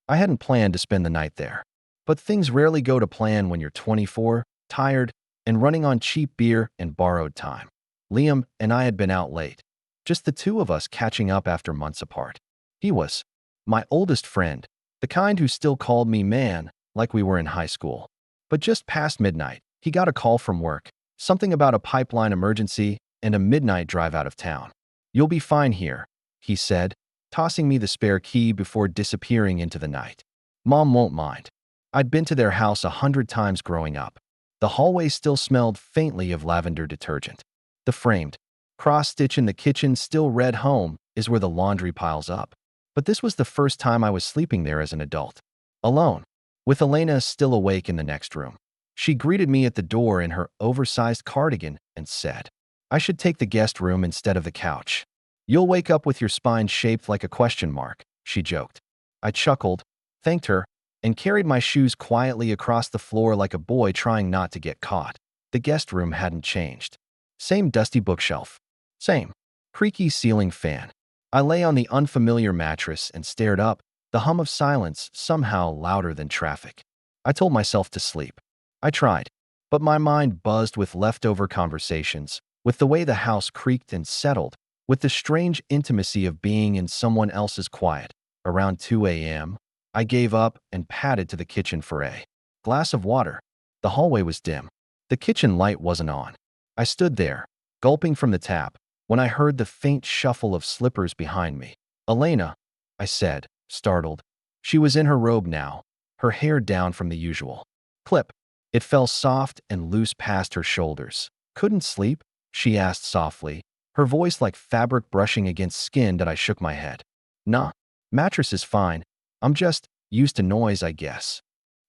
I hadn't planned to spend the night there. But things rarely go to plan when you're 24, tired, and running on cheap beer and borrowed time. Liam and I had been out late, just the two of us catching up after months apart. He was my oldest friend, the kind who still called me man like we were in high school. But just past midnight, he got a call from work, something about a pipeline emergency and a midnight drive out of town. "You'll be fine here," he said, tossing me the spare key before disappearing into the night. Mom won't mind. I'd been to their house 100 times growing up. The hallway still smelled faintly of lavender detergent. The framed cross-stitch in the kitchen still read home is where the laundry piles up. But this was the first time I was sleeping there as an adult. Alone, with Elena still awake in the next room. She greeted me at the door in her oversized cardigan and said, "I should take the guest room instead of the couch. You'll wake up with your spine shaped like a question mark," she joked. I chuckled, thanked her, and carried my shoes quietly across the floor like a boy trying not to get caught. The guest room hadn't changed. Same dusty bookshelf. Same creaky ceiling fan. I lay on the unfamiliar mattress and stared up, the hum of silence somehow louder than traffic. I told myself to sleep. I tried, but my mind buzzed with leftover conversations, with the way the house creaked and settled, with the strange intimacy of being in someone else's quiet. Around 2 a.m., I gave up and padded to the kitchen for a glass of water. The hallway was dim. The kitchen light wasn't on. I stood there, gulping from the tap, when I heard the faint shuffle of slippers behind me. "Elena," I said, startled. She was in her robe now, her hair down from the usual clip. It fell soft and loose past her shoulders. "Couldn't sleep?" she asked softly, her voice like fabric brushing against skin that I shook my head. "Nah, mattress is fine. I'm just used to noise, I guess."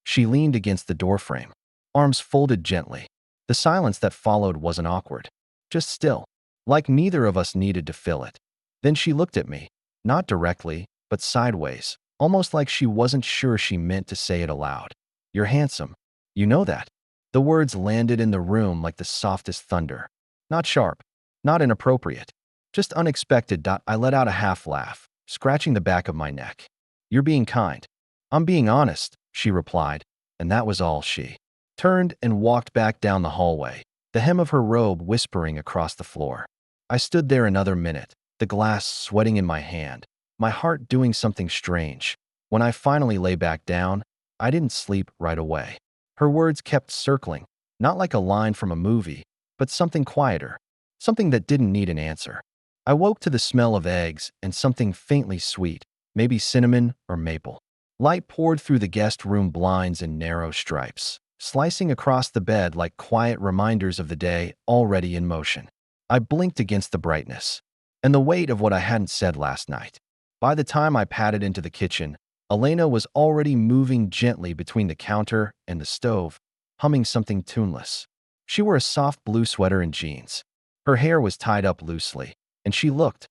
She leaned against the doorframe, arms folded gently. The silence that followed wasn't awkward, just still, like neither of us needed to fill it. Then she looked at me, not directly, but sideways, almost like she wasn't sure she meant to say it aloud. "You're handsome. You know that." The words landed in the room like the softest thunder. Not sharp, not inappropriate, just unexpected. I let out a half laugh, scratching the back of my neck. "You're being kind." "I'm being honest," she replied, and that was all. She turned and walked back down the hallway, the hem of her robe whispering across the floor. I stood there another minute, the glass sweating in my hand, my heart doing something strange. When I finally lay back down, I didn't sleep right away. Her words kept circling, not like a line from a movie, but something quieter, something that didn't need an answer. I woke to the smell of eggs and something faintly sweet, maybe cinnamon or maple. Light poured through the guest room blinds in narrow stripes, slicing across the bed like quiet reminders of the day already in motion. I blinked against the brightness and the weight of what I hadn't said last night. By the time I padded into the kitchen, Elena was already moving gently between the counter and the stove, humming something tuneless. She wore a soft blue sweater and jeans. Her hair was tied up loosely, and she looked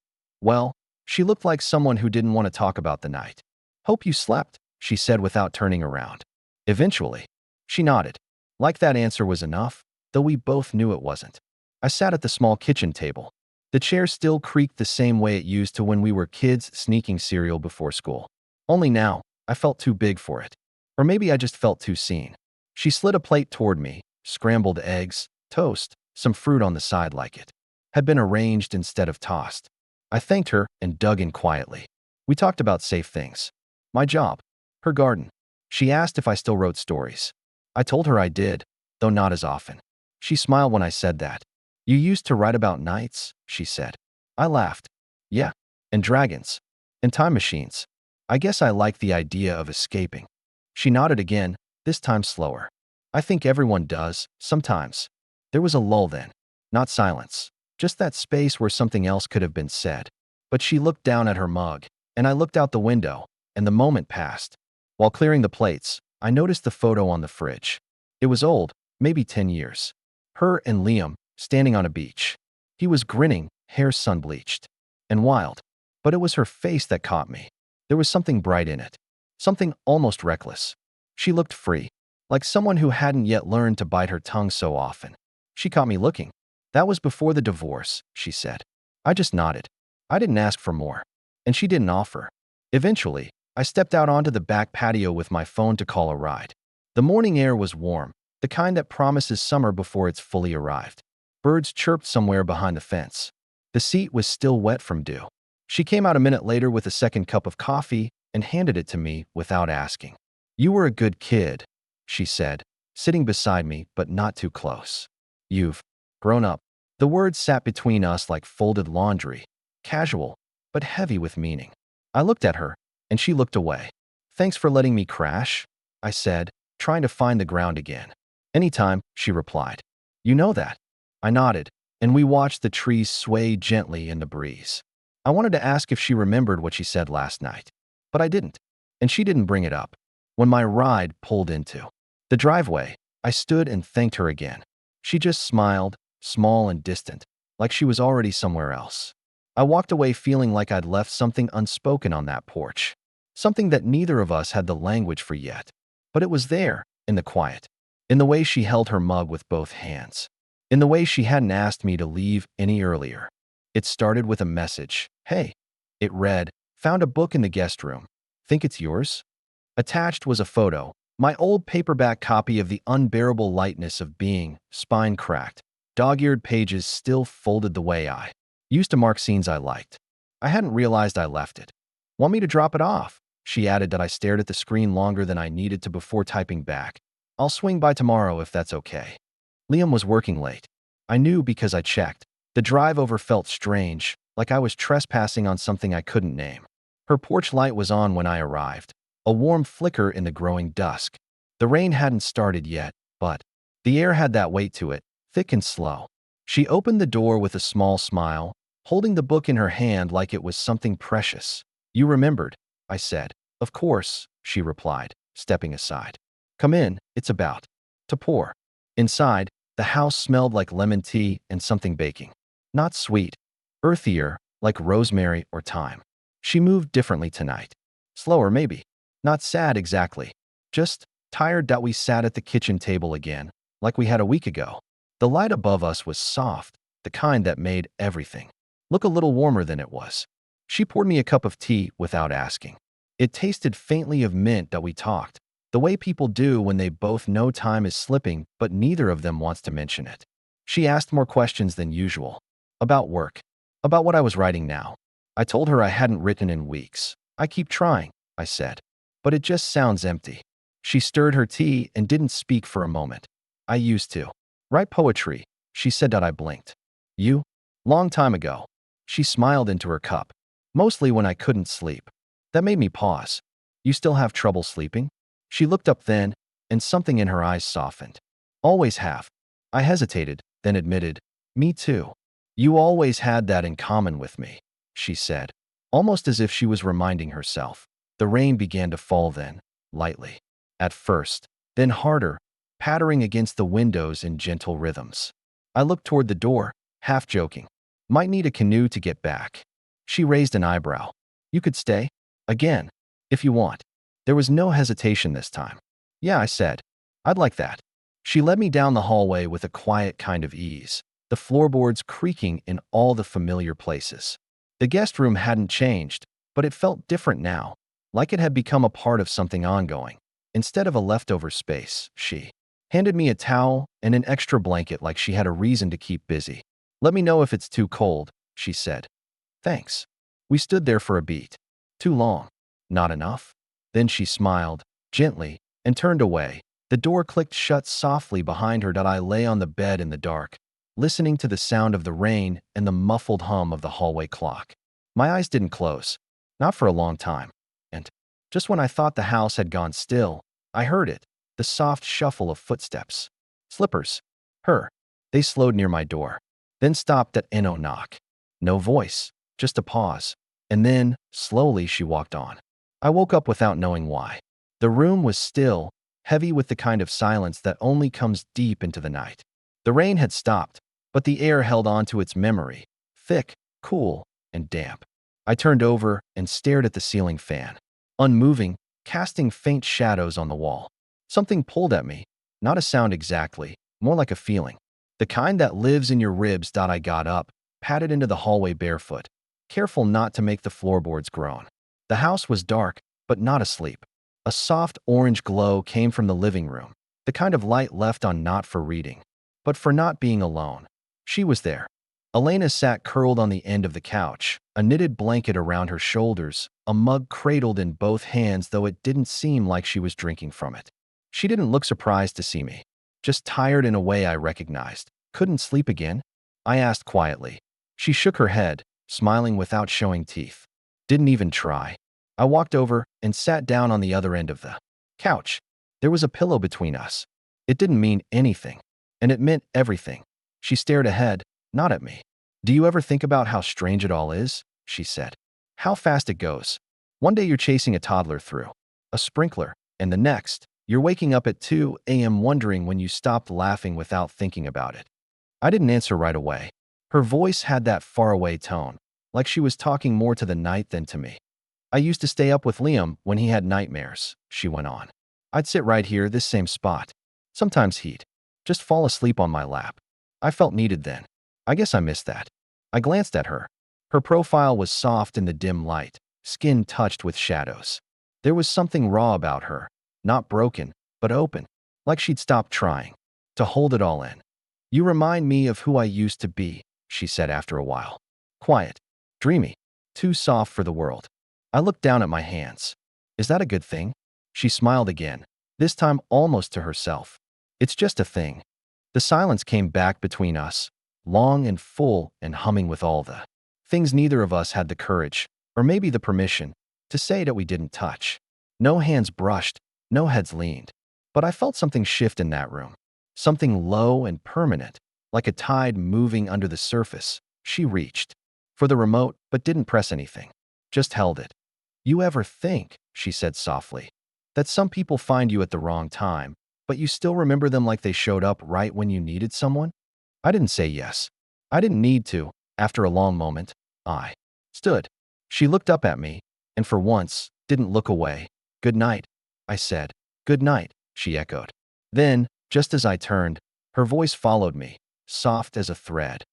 like someone who didn't want to talk about the night. "Hope you slept," she said without turning around. Eventually, she nodded, like that answer was enough, though we both knew it wasn't. I sat at the small kitchen table. The chair still creaked the same way it used to when we were kids sneaking cereal before school. Only now, I felt too big for it. Or maybe I just felt too seen. She slid a plate toward me, scrambled eggs, toast, some fruit on the side like it had been arranged instead of tossed. I thanked her and dug in quietly. We talked about safe things. My job. Her garden. She asked if I still wrote stories. I told her I did, though not as often. She smiled when I said that. "You used to write about nights," she said. I laughed. "Yeah, and dragons. And time machines. I guess I like the idea of escaping." She nodded again, this time slower. "I think everyone does, sometimes." There was a lull then. Not silence. Just that space where something else could have been said. But she looked down at her mug, and I looked out the window, and the moment passed. While clearing the plates, I noticed the photo on the fridge. It was old, maybe 10 years. Her and Liam, standing on a beach. He was grinning, hair sun-bleached. And wild. But it was her face that caught me. There was something bright in it. Something almost reckless. She looked free, like someone who hadn't yet learned to bite her tongue so often. She caught me looking. "That was before the divorce," she said. I just nodded. I didn't ask for more. And she didn't offer. Eventually, I stepped out onto the back patio with my phone to call a ride. The morning air was warm, the kind that promises summer before it's fully arrived. Birds chirped somewhere behind the fence. The seat was still wet from dew. She came out a minute later with a second cup of coffee and handed it to me without asking. "You were a good kid," she said, sitting beside me but not too close. "You've grown up." The words sat between us like folded laundry, casual, but heavy with meaning. I looked at her, and she looked away. "Thanks for letting me crash," I said, trying to find the ground again. "Anytime," she replied. "You know that." I nodded, and we watched the trees sway gently in the breeze. I wanted to ask if she remembered what she said last night, but I didn't, and she didn't bring it up. When my ride pulled into the driveway, I stood and thanked her again. She just smiled, small and distant, like she was already somewhere else. I walked away feeling like I'd left something unspoken on that porch, something that neither of us had the language for yet. But it was there, in the quiet, in the way she held her mug with both hands, in the way she hadn't asked me to leave any earlier. It started with a message. "Hey," it read, "found a book in the guest room. Think it's yours?" Attached was a photo, my old paperback copy of The Unbearable Lightness of Being, spine cracked, dog-eared pages still folded the way I used to mark scenes I liked. I hadn't realized I left it. "Want me to drop it off?" She added that I stared at the screen longer than I needed to before typing back. "I'll swing by tomorrow if that's okay." Liam was working late. I knew because I checked. The drive over felt strange, like I was trespassing on something I couldn't name. Her porch light was on when I arrived, a warm flicker in the growing dusk. The rain hadn't started yet, but the air had that weight to it, thick and slow. She opened the door with a small smile, holding the book in her hand like it was something precious. "You remembered," I said. "Of course," she replied, stepping aside. "Come in, it's about to pour." Inside, the house smelled like lemon tea and something baking. Not sweet, earthier, like rosemary or thyme. She moved differently tonight. Slower, maybe. Not sad exactly. Just tired that we sat at the kitchen table again, like we had a week ago. The light above us was soft, the kind that made everything look a little warmer than it was. She poured me a cup of tea without asking. It tasted faintly of mint that we talked, the way people do when they both know time is slipping but neither of them wants to mention it. She asked more questions than usual. About work. About what I was writing now. I told her I hadn't written in weeks. "I keep trying," I said. "But it just sounds empty." She stirred her tea and didn't speak for a moment. "I used to write poetry," she said that I blinked. "You?" "Long time ago." She smiled into her cup. "Mostly when I couldn't sleep." That made me pause. "You still have trouble sleeping?" She looked up then, and something in her eyes softened. "Always have." I hesitated, then admitted, "Me too." "You always had that in common with me," she said, almost as if she was reminding herself. The rain began to fall then, lightly. At first, then harder, pattering against the windows in gentle rhythms. I looked toward the door, half joking. "Might need a canoe to get back." She raised an eyebrow. "You could stay? Again, if you want." There was no hesitation this time. "Yeah," I said. "I'd like that." She led me down the hallway with a quiet kind of ease, the floorboards creaking in all the familiar places. The guest room hadn't changed, but it felt different now, like it had become a part of something ongoing. Instead of a leftover space, she handed me a towel and an extra blanket like she had a reason to keep busy. "Let me know if it's too cold," she said. "Thanks." We stood there for a beat. Too long. Not enough. Then she smiled, gently, and turned away. The door clicked shut softly behind her that I lay on the bed in the dark, listening to the sound of the rain and the muffled hum of the hallway clock. My eyes didn't close, not for a long time. And just when I thought the house had gone still, I heard it, the soft shuffle of footsteps. Slippers. Her. They slowed near my door, then stopped at no knock. No voice, just a pause. And then, slowly, she walked on. I woke up without knowing why. The room was still, heavy with the kind of silence that only comes deep into the night. The rain had stopped, but the air held on to its memory, thick, cool, and damp. I turned over and stared at the ceiling fan, unmoving, casting faint shadows on the wall. Something pulled at me, not a sound exactly, more like a feeling. The kind that lives in your ribs. I got up, padded into the hallway barefoot, careful not to make the floorboards groan. The house was dark, but not asleep. A soft orange glow came from the living room, the kind of light left on not for reading, but for not being alone. She was there. Elena sat curled on the end of the couch, a knitted blanket around her shoulders, a mug cradled in both hands, though it didn't seem like she was drinking from it. She didn't look surprised to see me, just tired in a way I recognized. Couldn't sleep again? I asked quietly. She shook her head, smiling without showing teeth. Didn't even try. I walked over and sat down on the other end of the couch. There was a pillow between us. It didn't mean anything, and it meant everything. She stared ahead, not at me. Do you ever think about how strange it all is? She said. How fast it goes. One day you're chasing a toddler through a sprinkler, and the next, you're waking up at 2 a.m. wondering when you stopped laughing without thinking about it. I didn't answer right away. Her voice had that faraway tone, like she was talking more to the night than to me. I used to stay up with Liam when he had nightmares, she went on. I'd sit right here, this same spot. Sometimes he'd just fall asleep on my lap. I felt needed then. I guess I missed that. I glanced at her. Her profile was soft in the dim light, skin touched with shadows. There was something raw about her, not broken, but open, like she'd stopped trying to hold it all in. You remind me of who I used to be, she said after a while. Quiet, dreamy, too soft for the world. I looked down at my hands. Is that a good thing? She smiled again, this time almost to herself. It's just a thing. The silence came back between us, long and full and humming with all the things neither of us had the courage, or maybe the permission, to say that we didn't touch. No hands brushed, no heads leaned. But I felt something shift in that room. Something low and permanent, like a tide moving under the surface. She reached for the remote, but didn't press anything. Just held it. You ever think, she said softly, that some people find you at the wrong time, but you still remember them like they showed up right when you needed someone? I didn't say yes. I didn't need to. After a long moment, I stood. She looked up at me, and for once, didn't look away. Good night, I said. Good night, she echoed. Then, just as I turned, her voice followed me, soft as a thread.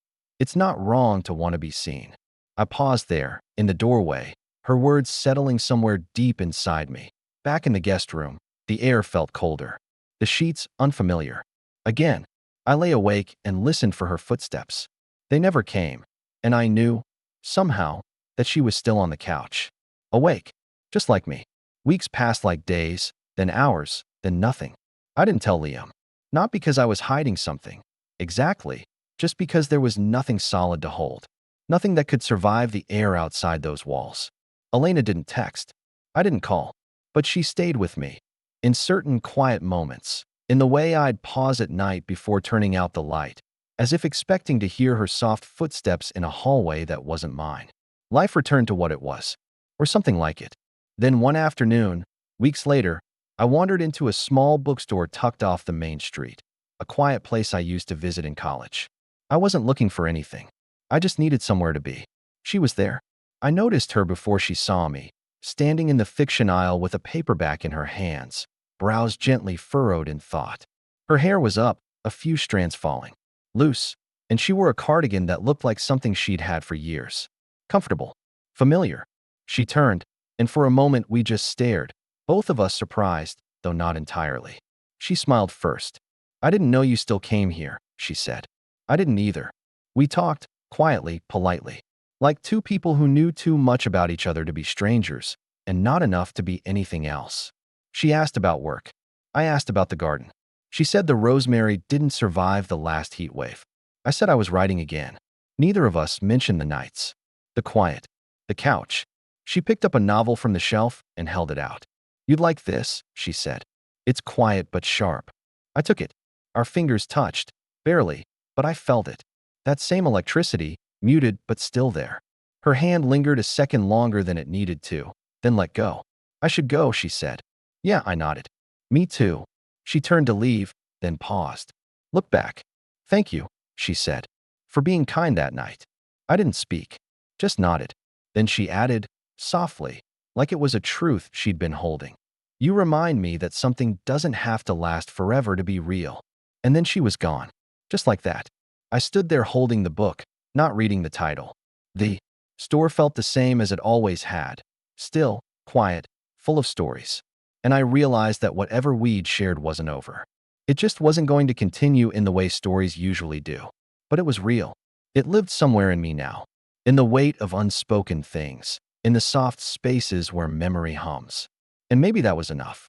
It's not wrong to want to be seen. I paused there, in the doorway, her words settling somewhere deep inside me. Back in the guest room, the air felt colder. The sheets unfamiliar. Again, I lay awake and listened for her footsteps. They never came, and I knew, somehow, that she was still on the couch. Awake, just like me. Weeks passed like days, then hours, then nothing. I didn't tell Liam. Not because I was hiding something. Exactly. Just because there was nothing solid to hold. Nothing that could survive the air outside those walls. Elena didn't text. I didn't call. But she stayed with me. In certain quiet moments. In the way I'd pause at night before turning out the light. As if expecting to hear her soft footsteps in a hallway that wasn't mine. Life returned to what it was. Or something like it. Then one afternoon, weeks later, I wandered into a small bookstore tucked off the main street. A quiet place I used to visit in college. I wasn't looking for anything. I just needed somewhere to be. She was there. I noticed her before she saw me, standing in the fiction aisle with a paperback in her hands, brows gently furrowed in thought. Her hair was up, a few strands falling loose, and she wore a cardigan that looked like something she'd had for years. Comfortable. Familiar. She turned, and for a moment we just stared, both of us surprised, though not entirely. She smiled first. I didn't know you still came here, she said. I didn't either. We talked, quietly, politely. Like two people who knew too much about each other to be strangers, and not enough to be anything else. She asked about work. I asked about the garden. She said the rosemary didn't survive the last heat wave. I said I was writing again. Neither of us mentioned the nights. The quiet. The couch. She picked up a novel from the shelf and held it out. You'd like this, she said. It's quiet but sharp. I took it. Our fingers touched. Barely, but I felt it. That same electricity, muted but still there. Her hand lingered a second longer than it needed to, then let go. I should go, she said. Yeah, I nodded. Me too. She turned to leave, then paused. Look back. Thank you, she said, for being kind that night. I didn't speak, just nodded. Then she added, softly, like it was a truth she'd been holding. You remind me that something doesn't have to last forever to be real. And then she was gone. Just like that. I stood there holding the book, not reading the title. The store felt the same as it always had. Still, quiet, full of stories. And I realized that whatever we'd shared wasn't over. It just wasn't going to continue in the way stories usually do. But it was real. It lived somewhere in me now, in the weight of unspoken things, in the soft spaces where memory hums. And maybe that was enough.